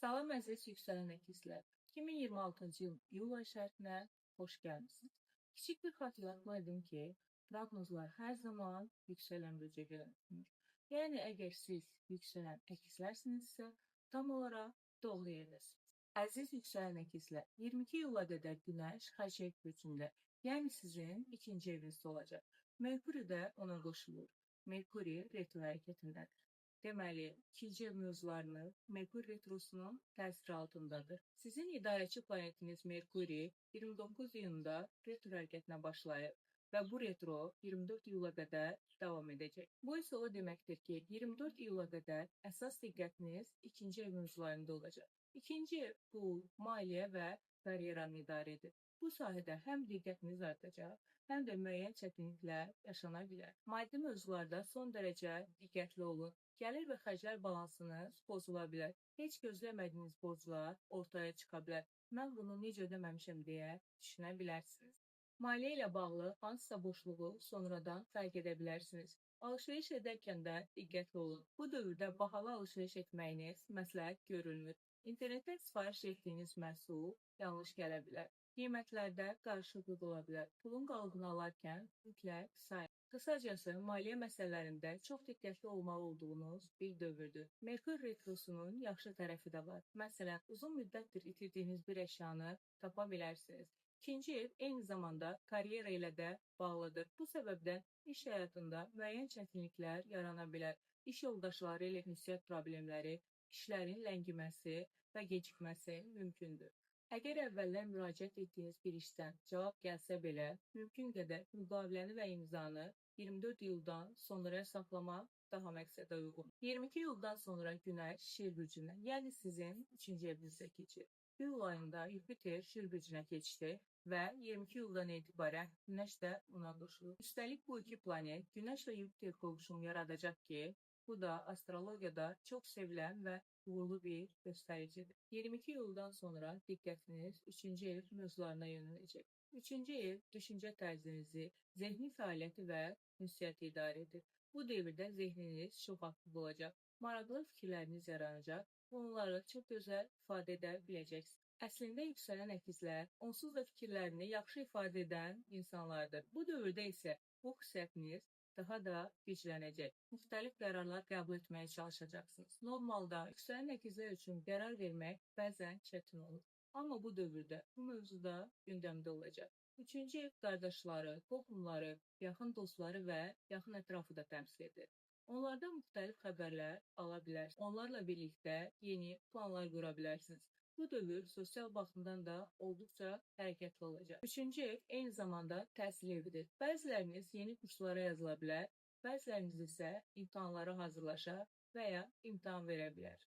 Salam əziz yüksələn əkizlər. 2026-cı il iyul ay şərtinə xoş gəlmisiniz. Kiçik bir xatırlatma edim ki, proqnozlar hər zaman yüksələn böcəyə görünür. Yəni, əgər siz yüksələn əkizlərsinizsə, tam olaraq doğru yerdəsiniz. Əziz yüksələn əkizlər, 22 iyula qədər Günəş Xəşək burcunda, yəni sizin ikinci evinizdə olacaq. Merkuri də ona qoşulur. Merkuri retro hərəkətindədir. Deməli, ikinci ev mövzularını Merkur retrosunun təsiri altındadır. Sizin idarəçi planetiniz Merkuri 29 iyunda retro hərəkətinə başlayıb və bu retro 24 iyula qədər davam edəcək. Bu isə o deməkdir ki, 24 iyula qədər əsas diqqətiniz ikinci ev mövzularında olacaq. İkinci ev pul, maliyyə və karyeranı idarə edir. Bu sahədə həm diqqətiniz artacaq, həm də müəyyən çətinliklər yaşana bilər. Maddi mövzularda son dərəcə diqqətli olun. Gəlir və xərclər balansınız pozula bilər. Heç gözləmədiyiniz borclar ortaya çıxa bilər. Mən bunu necə ödəməmişəm deyə düşünə bilərsiniz. Maliyyə ilə bağlı hansısa boşluğu sonradan fərq edə bilərsiniz. Alışveriş edərkən də diqqətli olun. Bu dövrdə bahalı alışveriş etməyiniz məsləhət görülmür. İnternetdən sifariş etdiyiniz məhsul yanlış gələ bilər. Qiymətlərdə qarışıqlıq ola bilər. Pulun qalığını alarkən mütləq sayın. Qısacası, maliyyə məsələlərində çox diqqətli olmalı olduğunuz bir dövrdür. Merkur retrosunun yaxşı tərəfi də var. Məsələn, uzun müddətdir itirdiyiniz bir əşyanı tapa bilərsiniz. İkinci ev eyni zamanda karyera ilə də bağlıdır. Bu səbəbdən iş həyatında müəyyən çətinliklər yarana bilər. İş yoldaşları ilə ünsiyyət problemləri, işlərin ləngiməsi və gecikməsi mümkündür. Əgər əvvəllər müraciət etdiyiniz bir işdən cavab gəlsə belə, mümkün qədər müqaviləni və imzanı 24 iyuldan sonraya saxlamaq daha məqsədə uyğun. 22 iyuldan sonra Günəş Şir bürcünə, yəni sizin 3-cü evinizə keçir. İyul ayında Yupiter Şir bürcünə keçdi və 22 iyuldan etibarən Günəş də ona qoşulur. Üstəlik bu iki planet Günəş və Yupiter qovuşumu yaradacaq ki, bu da astrologiyada çox sevilən və uğurlu bir göstəricidir. 22 iyuldan sonra diqqətiniz 3-cü ev mövzularına yönələcək. 3-cü ev düşüncə tərzinizi, zehni fəaliyyəti və ünsiyyəti idarə edir. Bu dövrdə zehniniz çox aktiv olacaq, maraqlı fikirləriniz yaranacaq, onları çox gözəl ifadə edə biləcəksiniz. Əslində yüksələn əkizlər onsuz da fikirlərini yaxşı ifadə edən insanlardır. Bu dövrdə isə bu xüsusiyyətiniz daha da güclənəcək. Müxtəlif qərarlar qəbul etməyə çalışacaqsınız. Normalda yüksələn əkizlər üçün qərar vermək bəzən çətin olur. Amma bu dövrdə bu mövzuda gündəmdə olacaq. 3-cü ev qardaşları, qohumları, yaxın dostları və yaxın ətrafı da təmsil edir. Onlardan müxtəlif xəbərlər ala bilərsiniz. Onlarla birlikdə yeni planlar qura bilərsiniz. Bu dövr sosial baxımdan da olduqca hərəkətli olacaq. 3-cü ev eyni zamanda təhsil evidir. Bəziləriniz yeni kurslara yazıla bilər, bəziləriniz isə imtahanlara hazırlaşa və ya imtahan verə bilər.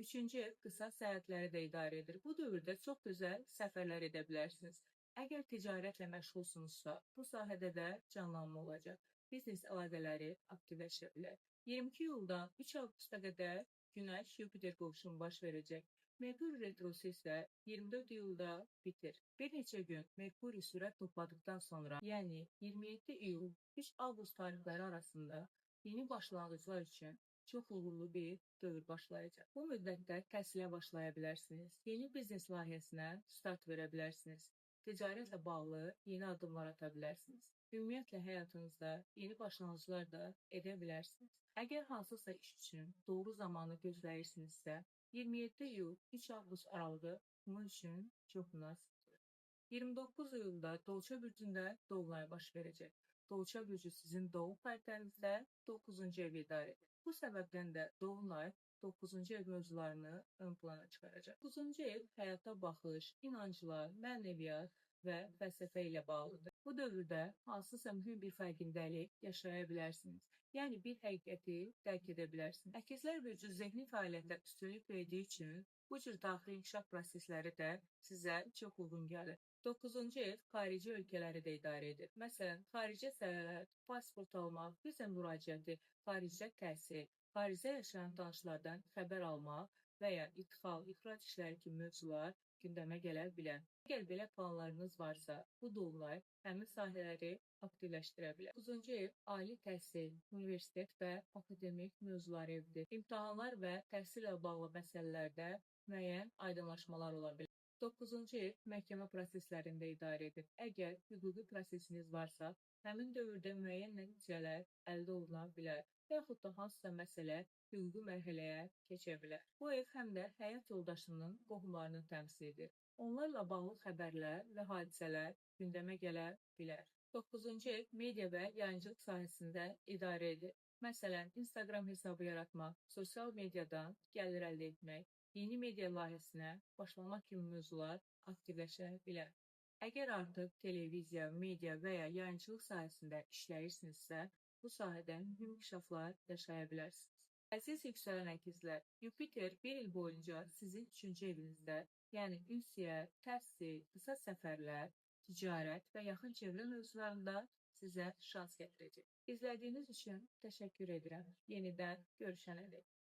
3-cü ev qısa səyahətləri də idarə edir. Bu dövrdə çox gözəl səfərlər edə bilərsiniz. Əgər ticarətlə məşğulsunuzsa, bu sahədə də canlanma olacaq. Biznes əlaqələri aktivləşə bilər. 22 iyuldan 3 avqusta qədər Günəş-Yupiter qovuşumu baş verəcək. Merkur retrosu isə 24 iyulda bitir. Bir neçə gün Merkuri sürət topladıktan sonra, yəni 27 iyul 3 avqust tarixləri arasında yeni başlanğıclar üçün çox uğurlu bir dövr başlayacaq. Bu müddətdə təhsilə başlaya bilərsiniz. Yeni biznes layihəsinə start verə bilərsiniz. Ticarətlə bağlı yeni addımlar ata bilərsiniz. Ümumiyyətlə həyatınızda yeni başlanğıclar da edə bilərsiniz. Əgər hansısa iş üçün doğru zamanı gözləyirsinizsə, 27 iyul 3 avqust aralığı bunun üçün çox münasibdir. 29 iyulda Dolça bürcündə dolunay baş verəcək. Dolça bürcü sizin doğum xəritənizdə 9-cu evi idarə edir. Bu səbəbdən də dolunay 9-cu ev mövzularını ön plana çıxaracaq. 9-cu ev həyata baxış, inanclar, mənəviyyat və fəlsəfə ilə bağlıdır. Bu dövrdə hansısa mühüm bir fərqindəlik yaşaya bilərsiniz. Yəni bir həqiqəti dərk edə bilərsiniz. Əkizlər bürcü zehni fəaliyyətə üstünlük verdiyi üçün bu cür daxili inkişaf prosesləri də sizə çox uyğun gəlir. 9-cu ev xarici ölkələri də idarə edir. Məsələn, xaricə səyahət, pasport almaq, viza müraciəti, xaricdə təhsil, xaricdə yaşayan tanışlardan xəbər almaq və ya idxal, ixrac işləri kimi mövzular gündəmə gələ bilər. Əgər belə planlarınız varsa, bu dolunay həmin sahələri aktivləşdirə bilər. 9-cu ev ali təhsil, universitet və akademik mövzular evidir. İmtahanlar və təhsillə bağlı məsələlərdə müəyyən aydınlaşmalar ola bilər. 9-cu ev məhkəmə proseslərində idarə edir. Əgər hüquqi prosesiniz varsa, həmin dövrdə müəyyən nəticələr əldə oluna bilər, yaxud da hansısa məsələ hüquqi mərhələyə keçə bilər. Bu ev həm də həyat yoldaşının qohumlarını təmsil edir. Onlarla bağlı xəbərlər və hadisələr gündəmə gələ bilər. 9-cu ev media və yayıncılıq sahəsində idarə edir. Məsələn, Instagram hesabı yaratmaq, sosial mediadan gəlir əldə etmək, yeni media layihəsinə başlamaq kimi mövzular aktivləşə bilər. Əgər artıq televiziya, media və ya yayıncılıq sahəsində işləyirsinizsə, bu sahədə mühüm inkişaflar yaşaya bilərsiniz. Əziz yüksələn əkizlər, Yupiter bir il boyunca sizin 3-cü evinizdə, yəni ünsiyyət, təhsil, qısa səfərlər, ticarət və yaxın çevrə mövzularında sizə şans gətirəcək. İzlədiyiniz üçün təşəkkür edirəm. Yenidən görüşənədək.